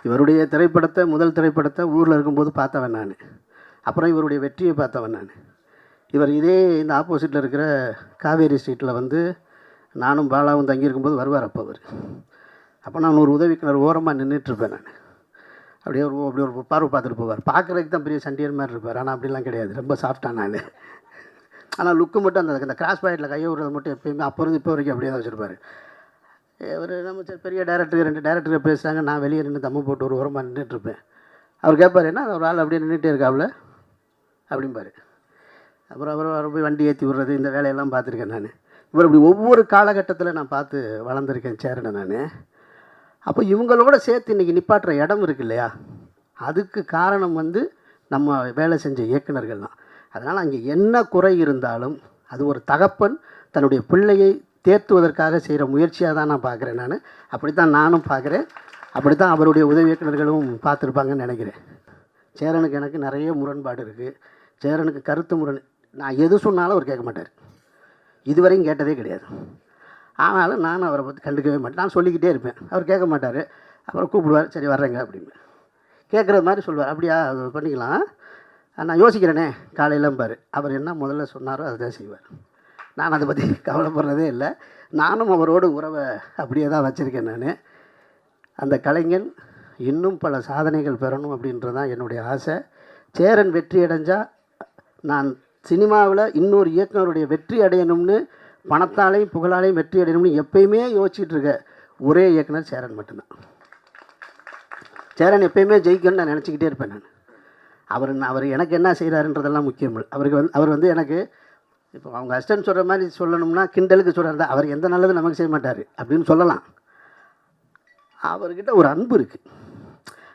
இவருடைய திரைப்படத்தை முதல் திரைப்படத்தை ஊரில் இருக்கும்போது பார்த்தவன் நான். அப்புறம் இவருடைய வெற்றியை பார்த்தவன் நான். இவர் இதே இந்த ஆப்போசிட்டில் இருக்கிற காவேரி ஸ்ட்ரீட்டில் வந்து நானும் பாலாவும் தங்கியிருக்கும்போது வருவார். அப்போ நான் ஒரு உதவிக்கிணறு ஓரமாக நின்றுட்டுருப்பேன். நான் அப்படியே அப்படி ஒரு பார்வை பார்த்துட்டு போவார். பார்க்குறதுக்கு தான் பெரிய சண்டியர் மாதிரி இருப்பார். ஆனால் அப்படிலாம் கிடையாது, ரொம்ப சாஃப்டாக நான். ஆனால் லுக்கு மட்டும் அந்த கிராஸ் பாயிண்டில் கையை விடுறது மட்டும் எப்போயுமே அப்போ இருந்து இப்போ வரைக்கும் அப்படியே தான் வச்சுருப்பார். ஒரு நம்ம சரி பெரிய டேரக்டர் 2 டேரக்டர் பேசுகிறாங்க, நான் வெளியே நின்று தம்மு போட்டு ஒரு ஓரமாக நின்றுட்டுருப்பேன். அவர் கேட்பார், என்ன ஒரு ஆள் அப்படியே நின்றுட்டே இருக்காப்புல அப்படிம்பார். அப்புறம் அவர் போய் வண்டி ஏற்றி விடுறது, இந்த வேலையெல்லாம் பார்த்துருக்கேன் நான். இவர் இப்படி ஒவ்வொரு காலகட்டத்தில் நான் பார்த்து வளர்ந்துருக்கேன் சேரனை நான். அப்போ இவங்களோட சேர்த்து இன்றைக்கி நிப்பாட்டுற இடம் இருக்குது இல்லையா, அதுக்கு காரணம் வந்து நம்ம வேலை செஞ்ச இயக்குநர்கள் தான். அதனால் அங்கே என்ன குறை இருந்தாலும் அது ஒரு தகப்பன் தன்னுடைய பிள்ளையை தேர்த்துவதற்காக செய்கிற முயற்சியாக தான் நான் பார்க்குறேன். நான் அப்படி தான் நானும் பார்க்குறேன். அப்படி தான் அவருடைய உதவி இயக்குநர்களும் பார்த்துருப்பாங்கன்னு நினைக்கிறேன். சேரனுக்கு எனக்கு நிறைய முரண்பாடு இருக்குது. சேரனுக்கு கருத்து முரண். நான் எது சொன்னாலும் அவர் கேட்க மாட்டார். இதுவரையும் கேட்டதே கிடையாது. ஆனாலும் நான் அவரை பற்றி கண்டுக்கவே மாட்டேன். நான் சொல்லிக்கிட்டே இருப்பேன், அவர் கேட்க மாட்டார். அப்புறம் கூப்பிடுவார், சரி வர்றேங்க அப்படின்னு கேட்குற மாதிரி சொல்லுவார். அப்படியா, அது பண்ணிக்கலாம், நான் யோசிக்கிறேனே காலையிலம்பார். அவர் என்ன முதல்ல சொன்னாரோ அதை தான் செய்வார். நான் அதை பற்றி கவலைப்படுறதே இல்லை. நானும் அவரோட உறவை அப்படியே தான் வச்சுருக்கேன். நான் அந்த கலைஞன் இன்னும் பல சாதனைகள் பெறணும் அப்படின்றது தான் என்னுடைய ஆசை. சேரன் வெற்றி அடைஞ்சால் நான் சினிமாவில் இன்னொரு இயக்குனருடைய வெற்றி அடையணும்னு, பணத்தாலையும் புகழாலையும் வெற்றி அடையணும்னு எப்பயுமே யோசிச்சுட்டு இருக்க ஒரே இயக்குனர் சேரன் மட்டும்தான். சேரன் எப்பயுமே ஜெயிக்கணும்னு நான் நினச்சிக்கிட்டே இருப்பேன். நான் அவர் எனக்கு என்ன செய்கிறாருன்றதெல்லாம் முக்கியம் இல்லை. அவர் வந்து எனக்கு இப்போ அவங்க அசிஸ்டன்ட் சொல்கிற மாதிரி சொல்லணும்னா கிண்டலுக்கு சொல்கிறாரு, அவர் எந்த நல்லது நமக்கு செய்ய மாட்டார் அப்படின்னு சொல்லலாம். அவர்கிட்ட ஒரு அன்பு இருக்குது.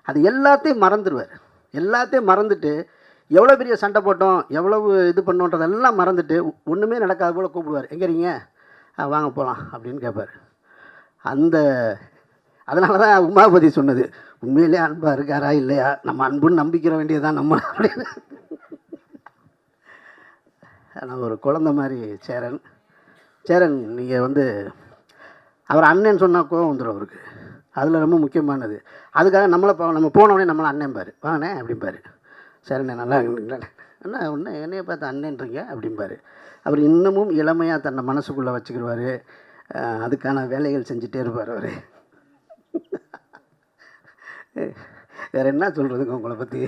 அது எல்லாத்தையும் மறந்துடுவார். எல்லாத்தையும் மறந்துட்டு எவ்வளோ பெரிய சண்டை போட்டோம், எவ்வளவு இது பண்ணோன்றதெல்லாம் மறந்துட்டு ஒன்றுமே நடக்காத போல் கூப்பிடுவார். எங்கே இருக்கீங்க, வாங்க போகலாம் அப்படின்னு கேட்பார். அதனால தான் உமாபதி சொன்னது, உண்மையிலே அன்பாக இருக்காரா இல்லையா, நம்ம அன்புன்னு நம்பிக்கிற வேண்டியதுதான் நம்ம அப்படின்னு. ஆனால் ஒரு குழந்த மாதிரி சேரன் நீங்கள் வந்து அவர் அண்ணன் சொன்னால் கோவம் வந்துடும் அவருக்கு. அதில் ரொம்ப முக்கியமானது. அதுக்காக நம்ம போனோடனே நம்மளை அண்ணன்பார், வாங்கண்ணே அப்படிம்பார். சேரண்ணே நல்லா அண்ணா ஒன்று என்னையை பார்த்து அண்ணன்றீங்க அப்படிம்பார். அவர் இன்னமும் இளமையாக தன்னை மனசுக்குள்ளே வச்சுக்கிடுவார். அதுக்கான வேலைகள் செஞ்சுட்டே இருப்பார் அவர். வேறு என்ன சொல்கிறதுங்க உங்களை பற்றி.